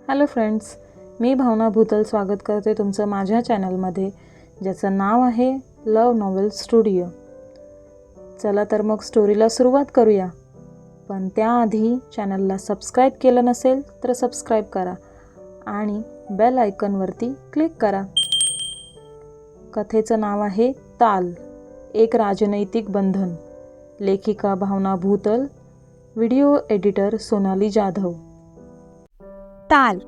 Hello friends, मी भावना भूतल स्वागत करते तुमचं माझ्या चॅनलमध्ये, ज्याचं नाव आहे लव नॉवेल स्टुडिओ. चला तर मग स्टोरीला सुरुवात करूया. पण त्याआधी चॅनलला सबस्क्राईब केलं नसेल तर सबस्क्राईब करा आणि बेल आयकॉनवरती क्लिक करा. कथेचं नाव आहे ताल, एक राजनैतिक बंधन. लेखिका भावना भूतल, व्हिडिओ एडिटर सोनाली जाधव. ताल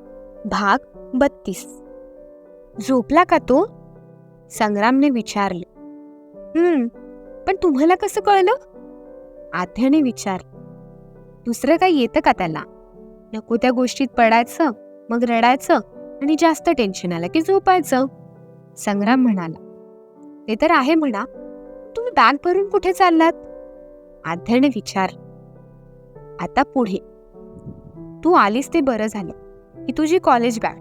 भाग 32. झोपला का तो? संग्रामने विचारले. पण तुम्हाला कसं कळलं? आध्याने विचारलं. दुसरं काही येतं का त्याला? नको त्या गोष्टीत पडायचं, मग रडायचं आणि जास्त टेन्शन आलं की झोपायचं. संग्राम म्हणाला. ते तर आहे म्हणा. तुम्ही बॅग भरून कुठे चाललात? आध्याने विचारलं. आता पुढे. तू आलीस ते बरं झालं. ही तुझी कॉलेज बॅग.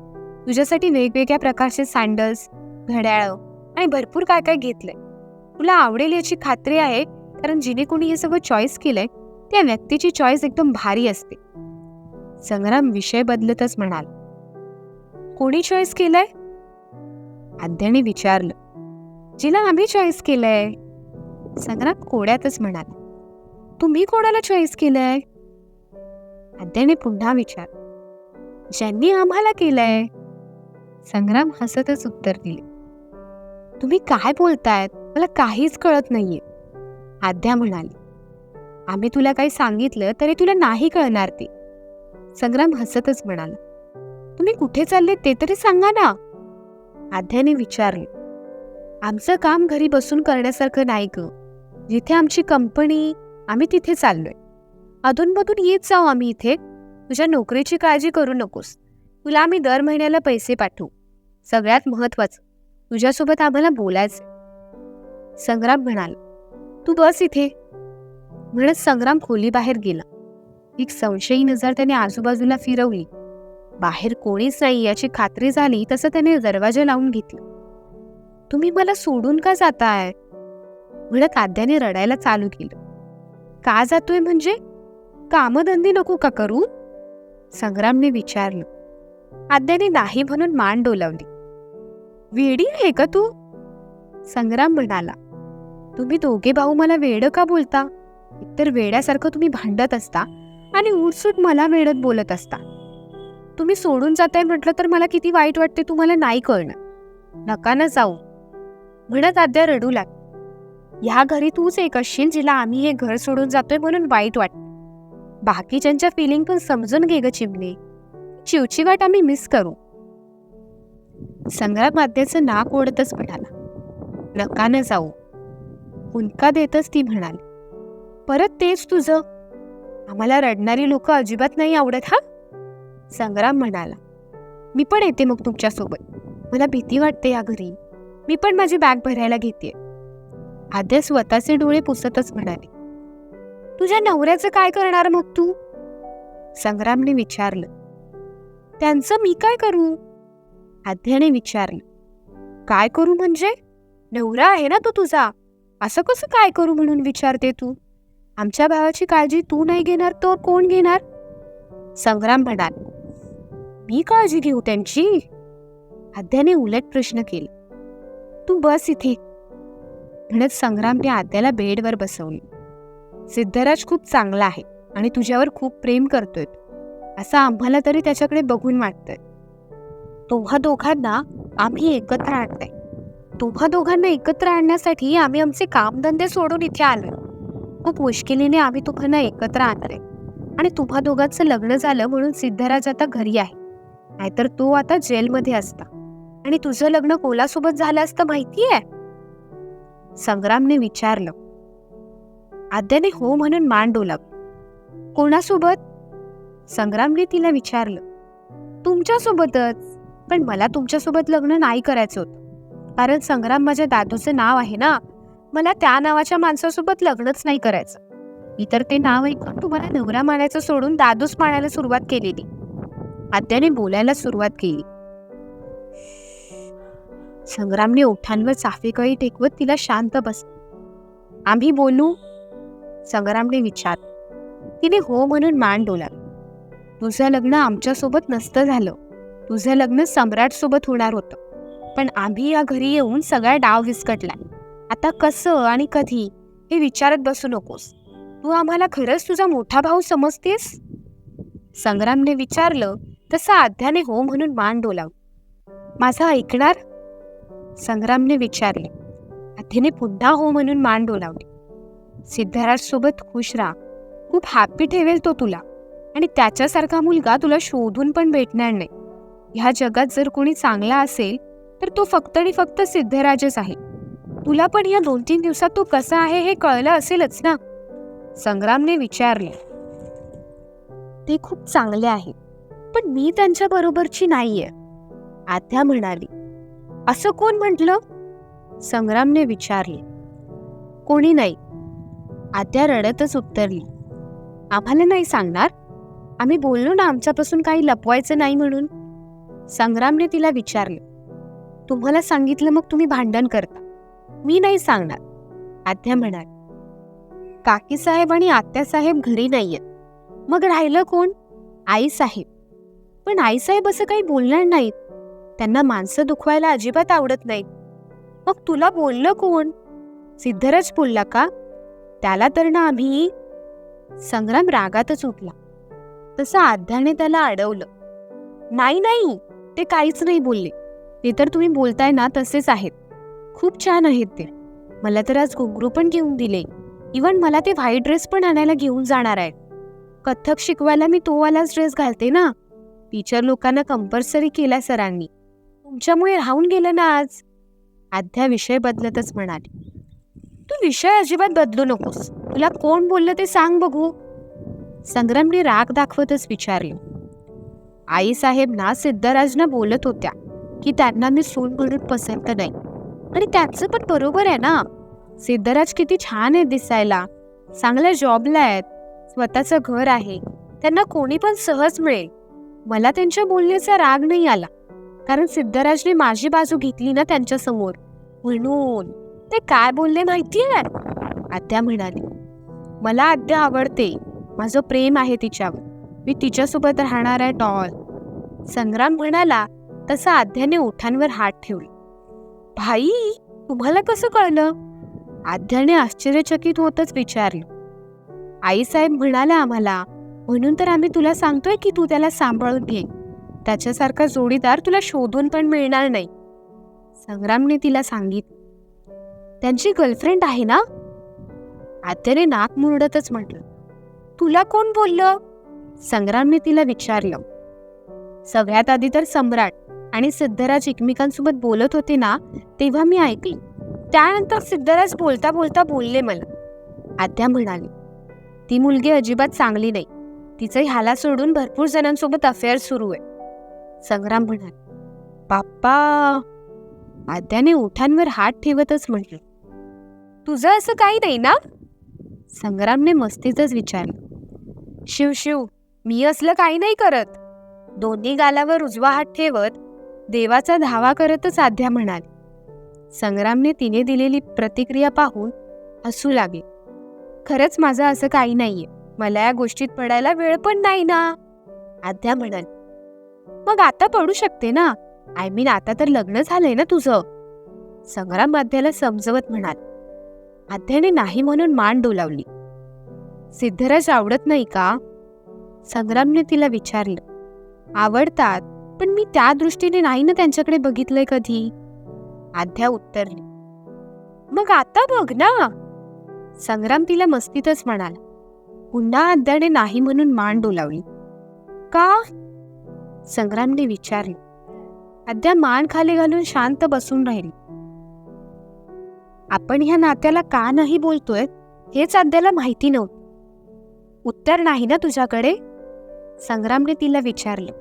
तुझ्यासाठी वेगवेगळ्या प्रकारचे सँडल्स, घड्याळ आणि भरपूर काय काय घेतलंय. तुला आवडेल याची खात्री आहे, कारण जिने कोणी हे सगळं चॉईस केलंय त्या व्यक्तीची चॉईस एकदम भारी असते. संग्राम विषय बदलतच म्हणाला. कोणी चॉईस केलंय? आद्याने विचारलं. जिला आम्ही चॉईस केलंय. संग्राम कोड्यातच म्हणाला. तुम्ही कोणाला चॉईस केलंय? आद्याने पुन्हा विचारलं. ज्यांनी आम्हाला केलंय. संग्राम हसतच उत्तर दिले. तुम्ही काय बोलतायत? मला काहीच कळत नाहीये. आद्या म्हणाली. आम्ही तुला काही सांगितलं तरी तुला नाही कळणार ते. संग्राम हसतच म्हणाला. तुम्ही कुठे चालले ते तरी सांगा ना. आद्याने विचारले. आमचं काम घरी बसून करण्यासारखं नाही ग. जिथे आमची कंपनी, आम्ही तिथे चाललोय. अधूनमधून येत जाऊ आम्ही इथे. तुझ्या नोकरीची काळजी करू नकोस. तुला आम्ही दर महिन्याला पैसे पाठवू. सगळ्यात महत्वाचं, तुझ्यासोबत आम्हाला बोलायचं. संग्राम म्हणाला. तू बस इथे. म्हणत संग्राम खोलीबाहेर गेला. एक संशयी नजर त्याने आजूबाजूला फिरवली. बाहेर कोणीच नाही याची खात्री झाली तसं त्याने दरवाजा लावून घेतला. तुम्ही मला सोडून का जाताय? म्हणत आद्याने रडायला चालू केलं. का जातोय म्हणजे? कामधंदे नको का करू? संग्रामने विचारलं. आद्याने नाही म्हणून मान डोलावली. वेडी आहे का तू? संग्राम म्हणाला. तुम्ही दोघे भाऊ मला वेडं का बोलता? एकतर वेड्यासारखं तुम्ही भांडत असता आणि उठसूट मला वेडत बोलत असता. तुम्ही सोडून जाताय म्हटलं तर मला किती वाईट वाटते तुम्हाला नाही कळणार. नका ना जाऊ. म्हणत आद्या रडू लागली. ह्या घरी तूच एक असशील जिला आम्ही हे घर सोडून जातोय म्हणून वाईट वाटत. बाकीच्यांच्या फिलिंग पण समजून घे ग चिमणे. चिवचिवाट आम्ही मिस करू. संग्राम आद्याचं नाक ओढतच म्हणाला. नका न जाऊ. हुंदका देतच ती म्हणाली. परत तेच तुझं. आम्हाला रडणारी लोक अजिबात नाही आवडत. हा. संग्राम म्हणाला. मी पण येते मग तुमच्यासोबत. मला भीती वाटते या घरी. मी पण माझी बॅग भरायला घेते. आद्या स्वतःचे डोळे पुसतच म्हणाले. तुझ्या नवऱ्याचं काय करणार मग तू? संग्रामने विचारलं. त्यांचं मी काय करू? आद्याने विचारलं. काय करू म्हणजे? नवरा आहे ना तो तुझा. असं कसं काय करू म्हणून विचारते तू? आमच्या भावाची काळजी तू नाही घेणार तर कोण घेणार? संग्राम म्हणाला. मी काळजी घेऊ त्यांची? आद्याने उलट प्रश्न केला. तू बस इथे. म्हणत संग्रामने आद्याला बेडवर बसवली. सिद्धराज खूप चांगला आहे आणि तुझ्यावर खूप प्रेम करतोय असं आम्हाला तरी त्याच्याकडे बघून वाटतंय. तुम्हा दोघांना आम्ही एकत्र आणलंय. तुम्हा दोघांना एकत्र आणण्यासाठी आम्ही आमचे कामधंदे सोडून इथे आलोय. खूप मुश्किलीने आम्ही तुम्हाला एकत्र आणलंय आणि तुम्हा दोघांचं लग्न झालं म्हणून सिद्धराज आता घरी आहे. नाहीतर तो आता जेलमध्ये असता आणि तुझं लग्न कोणासोबत झालं असतं माहितीये? संग्रामने विचारलं. आद्याने हो म्हणून मान डोलावली. कोणासोबत? संग्रामने तिला विचारलं. तुमच्यासोबतच. पण मला तुमच्यासोबत लग्न नाही करायचं होतं, कारण संग्राम माझ्या दादूचं नाव आहे ना. मला त्या नावाच्या माणसासोबत लग्नच नाही करायचं. मी तर ते नाव ऐकून तुम्हाला नवरा मानायचं सोडून दादूच मानायला सुरुवात केलेली. आद्याने बोलायला सुरुवात केली. संग्रामने ओठांवर चाफेकळी टेकवत तिला शांत बस. आम्ही बोलू? संग्रामने विचारलं. तिने हो म्हणून मान डोलावली. तुझं लग्न आमच्यासोबत नसतं झालं. तुझं लग्न सम्राट सोबत होणार होतं, पण आम्ही या घरी येऊन सगळा डाव विस्कटलाय. आता कसं आणि कधी हे विचारत बसू नकोस. तू आम्हाला खरंच तुझा मोठा भाऊ समजतेस? संग्रामने विचारलं तसं आध्याने हो म्हणून मान डोलावली. माझं ऐकणार? संग्रामने विचारले. आध्याने पुन्हा हो म्हणून मान डोलावली. सिद्धराज सोबत खुश राहा. खूप हॅपी ठेवेल तो तुला, आणि त्याच्यासारखा मुलगा तुला शोधून पण भेटणार नाही. ह्या जगात जर कोणी चांगला असेल तर तो फक्त आणि फक्त सिद्धराजच आहे. तुला पण या 2-3 दिवसात तो कसा आहे हे कळलं असेलच ना? संग्रामने विचारले. ते खूप चांगले आहे, पण मी त्यांच्या बरोबरची नाहीये, आध्या म्हणाली. असं कोण म्हटलं? संग्रामने विचारले. कोणी नाही, आद्या रडतच उत्तरली. आम्हाला नाही सांगणार? आम्ही बोललो ना आमच्यापासून काही लपवायचं नाही म्हणून. संग्रामने तिला विचारले. तुम्हाला सांगितलं मग तुम्ही भांडण करता. मी नाही सांगणार, आद्या म्हणाली. काकीसाहेब आणि आत्यासाहेब घरी नाहीयेत, मग राहिलं कोण? आईसाहेब. पण आईसाहेब असं काही बोलणार नाहीत. त्यांना माणसं दुखवायला अजिबात आवडत नाहीत. मग तुला बोललं कोण? सिद्धराज बोलला का? त्याला तर ना आम्ही. संग्राम रागातच उठला. तसं आध्याने त्याला अडवलं. नाही नाही, ते काहीच नाही बोलले. ते तर तुम्ही बोलताय ना तसेच आहेत. खूप छान आहेत ते. मला तर आज घुंगरू पण घेऊन दिले. इव्हन मला ते व्हाईट ड्रेस पण आणायला घेऊन जाणार आहेत. कथ्थक शिकवायला मी तो वालाच ड्रेस घालते ना. टीचर लोकांना कंपल्सरी केला सरांनी. तुमच्यामुळे राहून गेलं ना आज. आध्या विषय बदलतच म्हणाली. तू विषय अजिबात बदलू नकोस. तुला कोण बोललं ते सांग बघू. संग्रामने राग दाखवतच विचारले. आईसाहेब ना सिद्धराजना बोलत होत्या की त्यांना मी सून म्हणून पसंत नाही. आणि त्याचं पण बरोबर आहे ना. सिद्धराज किती छान आहे दिसायला, चांगल्या जॉबला आहेत, स्वतःचं घर आहे, त्यांना कोणी पण सहज मिळेल. मला त्यांच्या बोलण्याचा राग नाही आला, कारण सिद्धराजने माझी बाजू घेतली ना त्यांच्या समोर, म्हणून. ते काय बोलले माहितीये? आद्या म्हणाली. मला आद्या आवडते, माझं प्रेम आहे तिच्यावर, मी तिच्यासोबत राहणार आहे टॉल. संग्राम म्हणाला तसं आद्याने ओठांवर हात ठेवले. भाई, तुम्हाला कसं कळलं? आद्याने आश्चर्यचकित होतच विचारलं. आईसाहेब म्हणाल्या आम्हाला, म्हणून तर आम्ही तुला सांगतोय की तू त्याला सांभाळून घे. त्याच्यासारखा जोडीदार तुला शोधून पण मिळणार नाही. संग्रामने तिला सांगितलं. त्यांची गर्लफ्रेंड आहे ना? आद्याने नाक मुरडतच म्हटलं. तुला कोण बोललं? संग्रामने तिला विचारलं. सगळ्यात आधी तर सम्राट आणि सिद्धराज एकमेकांसोबत बोलत होते ना, तेव्हा मी ऐकले. त्यानंतर सिद्धराज बोलता बोलता बोलले मला. आद्या म्हणाली. ती मुलगी अजिबात चांगली नाही. तिचं ह्याला सोडून भरपूर जणांसोबत अफेअर सुरू आहे. संग्राम म्हणाले. बाप्पा. आद्याने ओठांवर हात ठेवतच म्हटलं. तुझं असं काही नाही ना? संग्रामने मस्तीतच विचारलं. शिव शिव, मी असलं काही नाही करत. दोन्ही गालावर उजवा हात ठेवत देवाचा धावा करतच आद्या म्हणाली. संग्रामने तिने दिलेली प्रतिक्रिया पाहून हसू लागले. खरंच माझं असं काही नाहीये. मला या गोष्टीत पडायला वेळ पण नाही ना, आद्या म्हणाली. मग आता पडू शकते ना. आय मीन, आता तर लग्न झालंय ना तुझं. संग्राम आद्याला समजवत म्हणाल. आद्याने नाही म्हणून मान डोलावली. सिद्धराज आवडत नाही का? संग्रामने तिला विचारलं. आवडतात, पण मी त्या दृष्टीने नाही ना त्यांच्याकडे बघितलंय कधी, आद्या उत्तरली. मग आता बघ ना, संग्राम तिला मस्तीतच म्हणाला. पुन्हा आद्याने नाही म्हणून मान डोलावली. का? संग्रामने विचारले. आद्या मान खाली घालून शांत बसून राहिली. आपण ह्या नात्याला का नाही बोलतोय हेच आद्याला माहिती नव्हतं. उत्तर नाही ना तुझ्याकडे? संग्रामने तिला विचारलं.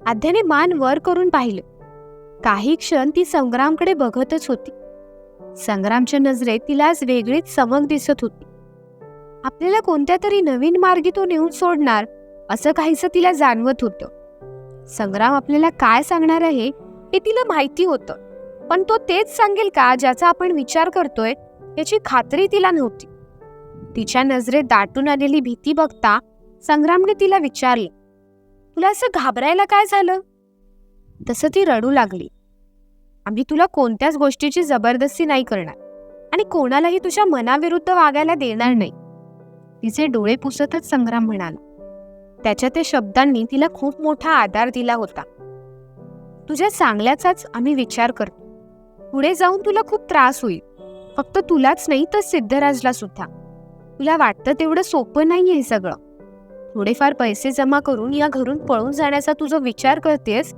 आद्याने मान वर करून पाहिलं. काही क्षण ती संग्रामकडे बघतच होती. संग्रामच्या नजरेत तिला आज वेगळीच चमक दिसत होती. आपल्याला कोणत्या तरी नवीन मार्गी तो नेऊन सोडणार असं काहीसं तिला जाणवत होतं. संग्राम आपल्याला काय सांगणार आहे हे तिला माहिती होतं, पण तो तेच सांगेल का ज्याचा आपण विचार करतोय याची खात्री तिला नव्हती. तिच्या नजरेत दाटून आलेली भीती बघता संग्रामने तिला विचारलं. तुला असं घाबरायला काय झालं? तसं ती रडू लागली. आम्ही तुला कोणत्याच गोष्टीची जबरदस्ती नाही करणार आणि कोणालाही तुझ्या मनाविरुद्ध वागायला देणार नाही. तिचे डोळे पुसतच संग्राम म्हणाला. त्याच्या त्या शब्दांनी तिला खूप मोठा आधार दिला होता. तुझ्या चांगल्याचाच आम्ही विचार करतो. पुढे जाऊन तुला खूप त्रास होईल, फक्त तुलाच नाही तर सिद्धराजला सुद्धा. तुला वाटतं तेवढं सोपं नाहीये हे सगळं. थोडेफार पैसे जमा करून या घरून पळून जाण्याचा तू जो विचार करतेस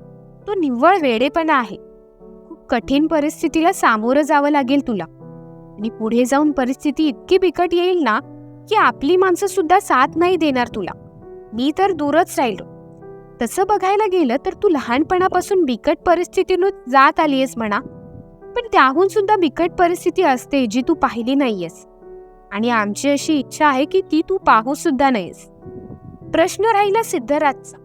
तो निव्वळ वेडेपणा आहे. खूप कठीण परिस्थितीला सामोरं जावं लागेल तुला आणि पुढे जाऊन परिस्थिती इतकी बिकट येईल ना की आपली माणसं सुद्धा साथ नाही देणार तुला. मी तर दूरच राहिलो. तसं बघायला गेलं तर तू लहानपणापासून बिकट परिस्थितीतून जात आलीयस म्हणा, पण त्याहून सुद्धा बिकट परिस्थिती असते जी तू पाहिली नाहीयेस आणि आमची अशी इच्छा आहे की ती तू पाहू सुद्धा नाहीस. प्रश्न राहिला सिद्धराजचा,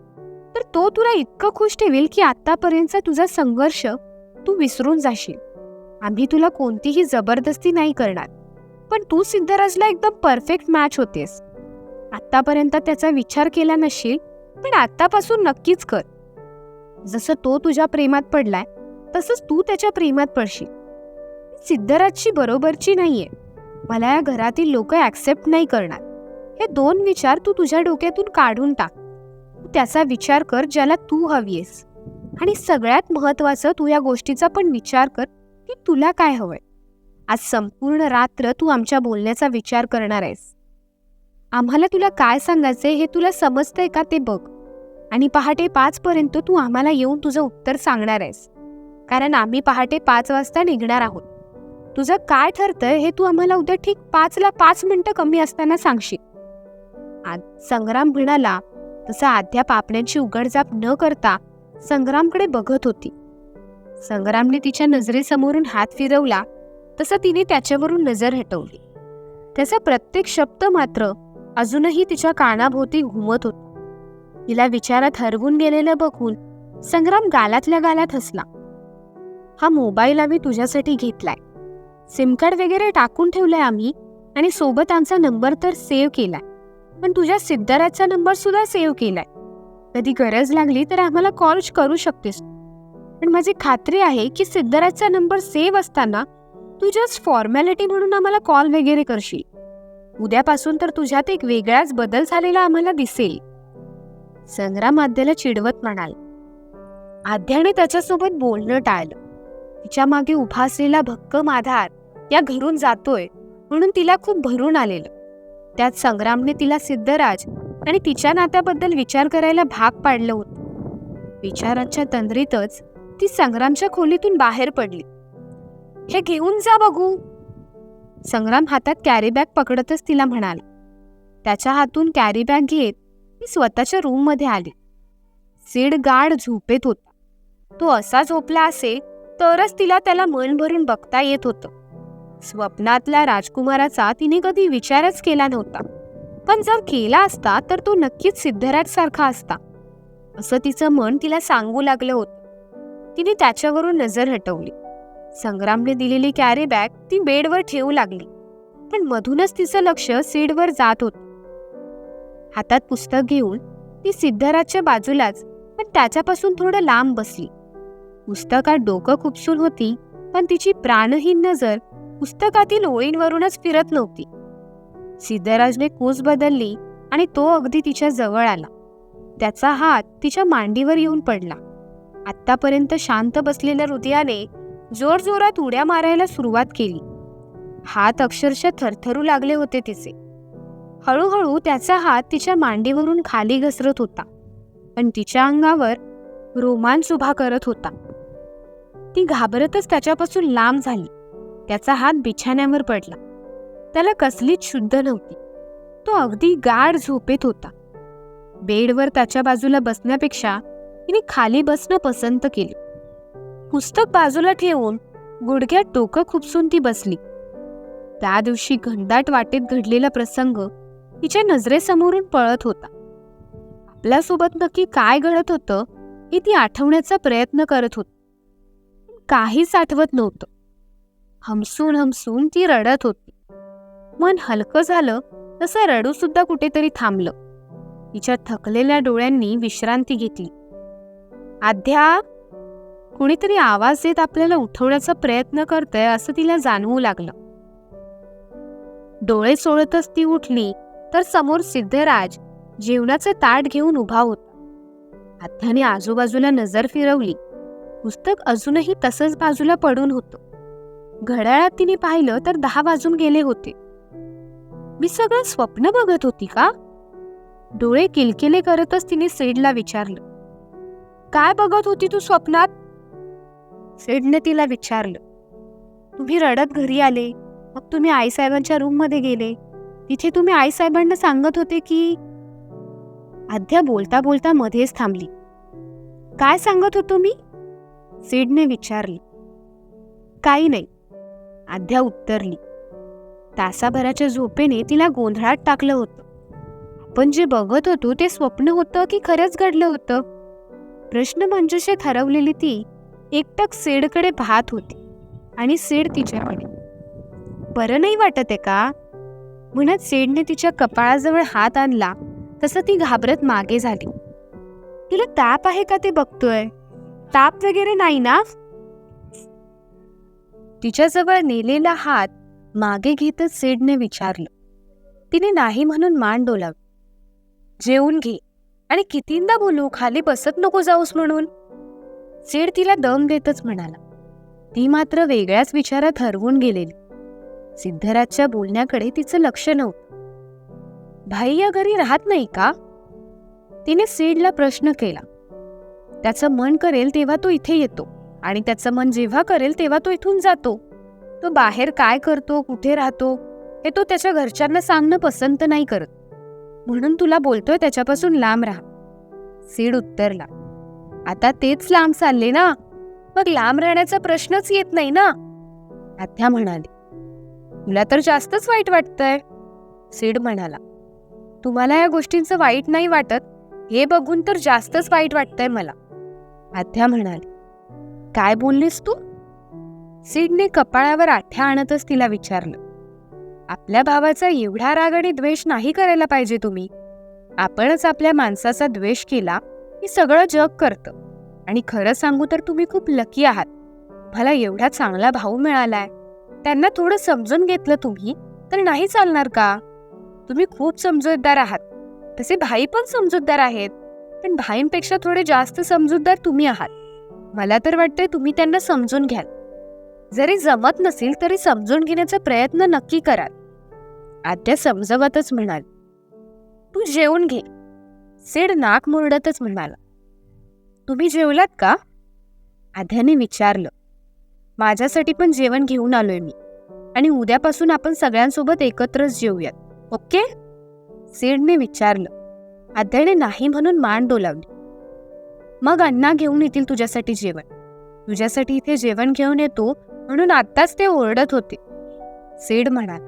तर तो तुला इतकं खुश ठेवेल की आतापर्यंतचा तुझा संघर्ष तू विसरून जाशील. आम्ही तुला कोणतीही जबरदस्ती नाही करणार, पण तू सिद्धराजला एकदम परफेक्ट मॅच होतेस. आतापर्यंत त्याचा विचार केला नसशील, पण आतापासून नक्कीच कर. जसं तो तुझ्या प्रेमात पडलाय तसंच तू त्याच्या प्रेमात पडशील. सिद्धराजची बरोबरची नाहीये, मला या घरातील लोक ऍक्सेप्ट नाही करणार, हे 2 विचार तू तुझ्या डोक्यातून काढून टाक. त्याचा विचार कर ज्याला तू हवीयेस आणि सगळ्यात महत्वाचं तू या गोष्टीचा पण विचार कर की तुला काय हवंय. आज संपूर्ण रात्र तू आमच्या बोलण्याचा विचार करणार आहेस. आम्हाला तुला काय सांगायचंय हे तुला समजतंय का ते बघ, आणि पहाटे 5 पर्यंत तू आम्हाला येऊन तुझं उत्तर सांगणार आहेस, कारण आम्ही पहाटे 5 वाजता निघणार आहोत. तुझं काय ठरतंय हे तू आम्हाला उद्या ठीक 5ला 5 मिनिटं कमी असताना सांगशील. संग्राम म्हणाला. तसं आद्या पापण्यांची उघडझाप न करता संग्रामकडे बघत होती. संग्रामने तिच्या नजरेसमोरून हात फिरवला तसं तिने त्याच्यावरून नजर हटवली. त्याचा प्रत्येक शब्द मात्र अजूनही तिच्या कानाभोवती घुमत होता. तिला विचारात हरवून गेलेलं बघून संग्राम गालातल्या गालात हसला. हा मोबाईल आम्ही तुझ्यासाठी घेतलाय, सिम कार्ड वगैरे टाकून ठेवलाय आम्ही आणि सोबत आमचा नंबर तर सेव्ह केलाय, पण तुझ्या सिद्धराजचा नंबर सुद्धा सेव्ह केलाय. कधी गरज लागली तर आम्हाला कॉल करू शकतेस, पण माझी खात्री आहे की सिद्धराजचा नंबर सेव्ह असताना तू जस्ट फॉर्मॅलिटी म्हणून आम्हाला कॉल वगैरे करशील. उद्यापासून तर तुझ्यात एक वेगळाच बदल झालेला आम्हाला दिसेल. संग्राम आद्याला चिडवत म्हणाल. आद्याने त्याच्यासोबत बोलणं टाळलं. तिच्या मागे उभा असलेला भक्कम आधार या घरून जातोय म्हणून तिला खूप भरून आलेलं. त्यात संग्रामने तिला सिद्धराज आणि तिच्या नात्याबद्दल विचार करायला भाग पाडलं होतं. विचारांच्या तंद्रीतच ती संग्रामच्या खोलीतून बाहेर पडली. हे घेऊन जा बघू. संग्राम हातात कॅरी बॅग पकडतच तिला म्हणाला. त्याच्या हातून कॅरी बॅग घेत ती स्वतःच्या रूममध्ये आली. सीड गाढ झोपेत होता. तो असा झोपला असेल तरच तिला त्याला मन भरून बघता येत होतं. स्वप्नातल्या राजकुमाराचा तिने कधी विचारच केला नव्हता, पण जर केला असता तर तो नक्कीच सिद्धराज सारखा असता असं तिचं मन तिला सांगू लागलं होतं. तिने त्याच्यावरून नजर हटवली. संग्रामने दिलेली कॅरी बॅग ती बेडवर ठेवू लागली, पण मधूनच तिचं लक्ष सीडवर जात होतं. हातात पुस्तक घेऊन ती सिद्धराजच्या बाजूलाच पण त्याच्यापासून थोडं लांब बसली. पुस्तकात डोकं खुपसून होती, पण तिची प्राणहीन नजर पुस्तकातील ओळींवरूनच फिरत नव्हती. सिद्धराजने कूस बदलली आणि तो अगदी तिच्या जवळ आला. त्याचा हात तिच्या मांडीवर येऊन पडला. आत्तापर्यंत शांत बसलेल्या हृदयाने जोरजोरात उड्या मारायला सुरुवात केली. हात अक्षरशः थरथरू लागले होते तिचे. हळूहळू त्याचा हात तिच्या मांडीवरून खाली घसरत होता, पण तिच्या अंगावर रोमांच उभा करत होता. ती घाबरतच त्याच्यापासून लांब झाली. त्याचा हात बिछाण्यावर पडला. त्याला कसलीच शुद्ध नव्हती. तो अगदी गाढ झोपेत होता. बेडवर त्याच्या बाजूला बसण्यापेक्षा तिने खाली बसणं पसंत केलं. पुस्तक बाजूला ठेवून गुडघ्यात डोकं खुपसून ती बसली. त्या दिवशी घनदाट वाटेत घडलेला प्रसंग तिच्या नजरेसमोरून पळत होता. आपल्यासोबत नक्की काय घडत होतं हे ती आठवण्याचा प्रयत्न करत होती. काहीच आठवत नव्हतं. हमसून हमसून ती रडत होती. मन हलकं झालं तसं रडू सुद्धा कुठेतरी थांबलं. तिच्या थकलेल्या डोळ्यांनी विश्रांती घेतली. आद्या, कुणीतरी आवाज देत आपल्याला उठवण्याचा प्रयत्न करतंय असं तिला जाणवू लागलं. डोळे चोळतच ती उठली तर समोर सिद्धराज जेवणाचं ताट घेऊन उभा होता. आध्याने आजूबाजूला नजर फिरवली. पुस्तक अजूनही तसंच बाजूला पडून होतं. घड्याळात तिने पाहिलं तर 10 वाजून गेले होते. मी सगळं स्वप्न बघत होती का? डोळे किलकिले करतच तिने सेडला विचारलं. काय बघत होती तू स्वप्नात? सेडने तिला विचारलं. तुम्ही रडत घरी आले, मग तुम्ही आईसाहेबांच्या रूममध्ये गेले. तिथे तुम्ही आईसाहेबांना सांगत होते की... आद्या बोलता बोलता मध्येच थांबली. काय सांगत होतो मी? सेडने विचारले. काही नाही, आद्या उत्तरली. तासाभराच्या झोपेने तिला गोंधळात टाकलं होतं. आपण जे बघत होतो ते स्वप्न होतं की खरंच घडलं होतं? प्रश्नमंजुषेत हरवलेली ती एकटक सेडकडे पाहत होती आणि सेड तिच्याकडे. बरं नाही वाटत आहे का? म्हणत सेडने तिच्या कपाळाजवळ हात आणला तसं ती घाबरत मागे झाली. तुला ताप आहे का ते बघतोय? ताप वगैरे नाही ना? तिच्याजवळ नेलेला हात मागे घेतच सेडने विचारलं. तिने नाही म्हणून मान डोलावली. जेवून घे आणि कितींदा बोलू खाली बसत नको जाऊस म्हणून. सेड तिला दम देतच म्हणाला. ती मात्र वेगळ्याच विचारात हरवून गेलेली. सिद्धराजच्या बोलण्याकडे तिचं लक्ष नव्हतं. भाई या घरी राहत नाही का? तिने सेडला प्रश्न केला. त्याचं मन करेल तेव्हा तो इथे येतो आणि त्याचं मन जेव्हा करेल तेव्हा तो इथून जातो. तो बाहेर काय करतो, कुठे राहतो हे तो त्याच्या घरच्यांना सांगणं पसंत नाही करत. म्हणून तुला बोलतोय त्याच्यापासून लांब राहा. सेड उत्तरला. आता तेच लांब चालले ना, मग लांब राहण्याचा प्रश्नच येत नाही ना. आद्या म्हणाली. तुला तर जास्तच वाईट वाटतंय. सेड म्हणाला. तुम्हाला या गोष्टींचं वाईट नाही वाटत हे बघून तर जास्तच वाईट वाटतंय मला. आद्या म्हणाली. काय बोललीस तू? सेडने कपाळावर आठ्या आणतच तिला विचारलं. आपल्या भावाचा एवढा राग आणि द्वेष नाही करायला पाहिजे तुम्ही. आपणच आपल्या माणसाचा द्वेष केला की सगळं जग करतं. आणि खरं सांगू तर तुम्ही खूप लकी आहात. मला एवढा चांगला भाऊ मिळालाय. त्यांना थोडं समजून घेतलं तुम्ही तर नाही चालणार का? तुम्ही खूप समजूतदार आहात. तसे भाई पण समजूतदार आहेत, पण भाईंपेक्षा थोडे जास्त समजूतदार तुम्ही आहात. मला तर वाटतंय तुम्ही त्यांना समजून घ्याल. जरी जमत नसेल तरी समजून घेण्याचा प्रयत्न नक्की कराल. आद्या समजवतच म्हणाल. तू जेवून घे. सेड नाक मुरडतच म्हणाला. तुम्ही जेवलात का? आद्याने विचारलं. माझ्यासाठी पण जेवण घेऊन आलोय मी आणि उद्यापासून आपण सगळ्यांसोबत एकत्रच जेवूयात, ओके? सेडने विचारलं. आद्याने नाही म्हणून मान डोलावली. मग अण्णा घेऊन येतील तुझ्यासाठी जेवण. तुझ्यासाठी इथे जेवण घेऊन येतो म्हणून आत्ताच ते ओरडत होते. सेड म्हणाला.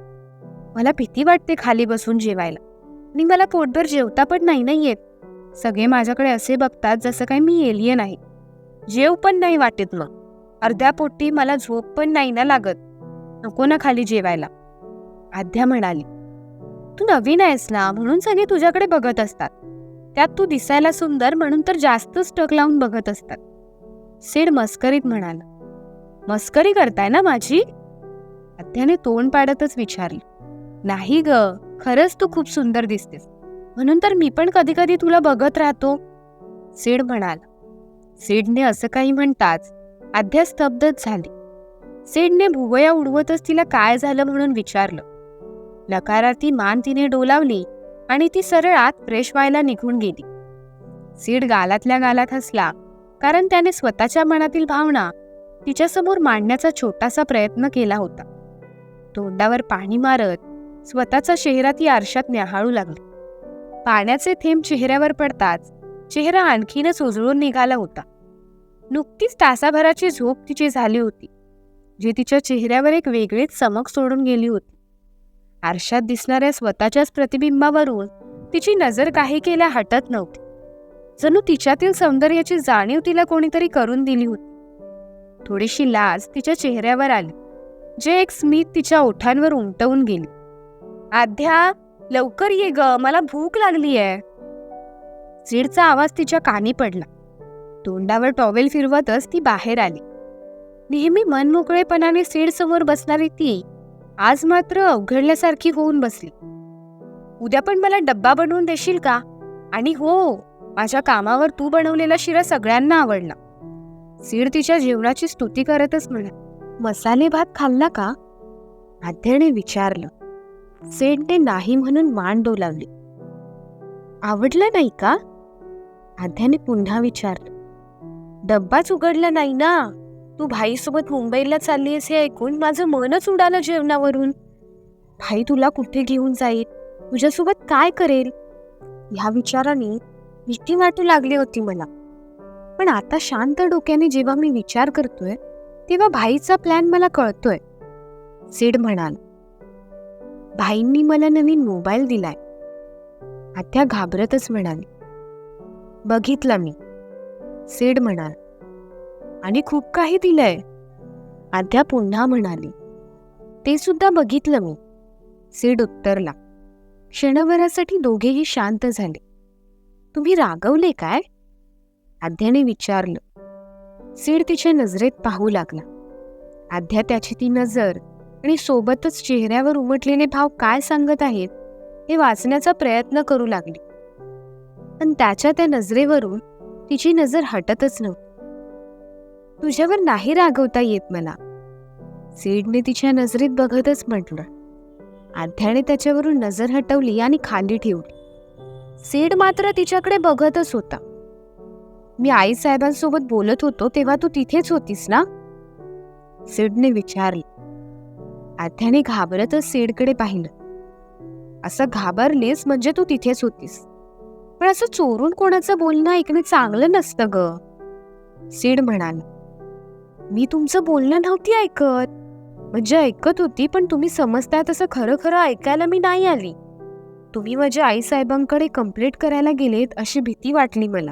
मला भीती वाटते खाली बसून जेवायला आणि मला पोटभर जेवता पण नाही येत. सगळे माझ्याकडे असे बघतात जसं काही मी एलियन आहे. जेव पण नाही वाटत. मग अर्ध्या पोटी मला झोप पण नाही ना लागत. नको ना खाली जेवायला. आद्या म्हणाली. तू नवीन आहेस ना म्हणून सगळे तुझ्याकडे बघत असतात. त्यात तू दिसायला सुंदर म्हणून तर जास्तच टक लावून बघत असतात. सेड मस्करीत म्हणाला. मस्करी करताय ना माझी? आद्याने तोंड पाडतच विचारली. नाही ग, खरंच तू खूप सुंदर दिसतेस म्हणून तर मी पण कधी कधी तुला बघत राहतो. सेड म्हणाला. सेडने असं काही म्हणताच आद्या स्तब्धच झाली. सेडने भुवया उडवतच तिला काय झालं म्हणून विचारलं. नकारार्थी मान तिने डोलावली आणि ती सरळ आत फ्रेश व्हायला निघून गेली. सेड गालातल्या गालात हसला, कारण त्याने स्वतःच्या मनातील भावना तिच्यासमोर मांडण्याचा छोटासा प्रयत्न केला होता. तोंडावर पाणी मारत स्वतःचा चेहरा ती आरशात न्याहाळू लागली. पाण्याचे थेंब चेहऱ्यावर पडताच चेहरा आणखीनच उजळून निघाला होता. नुकतीच तासाभराची झोप तिची झाली होती, जी तिच्या चेहऱ्यावर एक वेगळीच चमक सोडून गेली होती. आरशात दिसणाऱ्या स्वतःच्याच प्रतिबिंबावरून तिची नजर काही केल्या हटत नव्हती. जणू तिच्यातील सौंदर्याची जाणीव तिला कोणीतरी करून दिली होती. थोडीशी लाज तिच्या चेहऱ्यावर आली, जे एक स्मित तिच्या ओठांवर उमटवून गेली. आद्या, लवकर ये ग, मला भूक लागलीये. सेडचा आवाज तिच्या कानी पडला. तोंडावर टॉवेल फिरवतच ती बाहेर आली. नेहमी मनमोकळेपणाने सीड समोर बसणारी ती आज मात्र अवघडल्यासारखी होऊन बसली. उद्या पण मला डब्बा बनवून देशील का? आणि हो, माझ्या कामावर तू बनवलेला शिरा सगळ्यांना आवडला. सीड तिच्या जेवणाची स्तुती करतच म्हणाली. मसाले भात खाल्ला का? आद्याने विचारलं. सीडने नाही म्हणून मान डोलावली. आवडलं नाही का? आद्याने पुन्हा विचारलं. डब्बाच उघडला नाही ना. तू भाईसोबत मुंबईला चालली हे ऐकून माझं मनच उडालं जेवणावरून. भाई तुला कुठे घेऊन जाईल, तुझ्यासोबत काय करेल, ह्या विचाराने भीती वाटू लागली होती मला. पण आता शांत डोक्याने जेव्हा मी विचार करतोय तेव्हा भाईचा प्लॅन मला कळतोय. सीड म्हणाल. भाईंनी मला नवीन मोबाईल दिलाय. आत्या घाबरतच म्हणाली. बघितलं मी, सीड म्हणाल. आणि खूप काही दिलंय, आद्या पुन्हा म्हणाली. ते सुद्धा बघितलं मी, सीड उत्तरला. क्षणभरासाठी दोघेही शांत झाले. तुम्ही रागवले काय? आद्याने विचारलं. सीड तिच्या नजरेत पाहू लागला. आद्या त्याची ती नजर आणि सोबतच चेहऱ्यावर उमटलेले भाव काय सांगत आहेत हे वाचण्याचा प्रयत्न करू लागली. पण त्याच्या त्या नजरेवरून तिची नजर हटतच नव्हती. तुझ्यावर नाही रागवता येत मला, सीडने तिच्या नजरेत बघतच म्हटलं. आद्याने त्याच्यावरून नजर हटवली आणि खाली ठेवली. सीड मात्र तिच्याकडे बघतच होता. मी आईसाहेबांसोबत बोलत होतो तेव्हा तू तिथेच होतीस ना? सीडने विचारले. आद्याने घाबरतच सीडकडे पाहिलं. असं घाबरलीस म्हणजे तू तिथेच होतीस. पण असं चोरून कोणाचं बोलणं ऐकणं चांगलं नसतं ग, सीड म्हणाला. मी तुमचं बोलणं नव्हती ऐकत. म्हणजे ऐकत होती, पण तुम्ही समजताय तसं खरं खरं ऐकायला मी नाही आली. तुम्ही माझ्या आईसाहेबांकडे कंप्लेंट करायला गेलेत अशी भीती वाटली मला,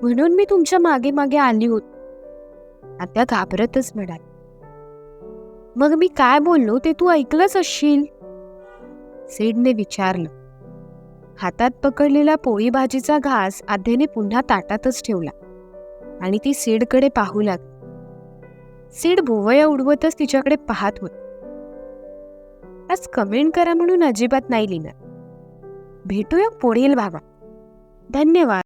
म्हणून मी तुमच्या मागे मागे आली होती. आता घाबरतच म्हणाली. मग मी काय बोललो ते तू ऐकलंच असशील, सीडने विचारलं. हातात पकडलेला पोळी भाजीचा घास आद्याने पुन्हा ताटातच ठेवला आणि ती सीडकडे पाहू लागली. सीड भोवया उडवतच तिच्याकडे पाहत होती. आज कमेंट करा म्हणून अजिबात नाही लिहिणार. भेटूया पुढील भागात. धन्यवाद.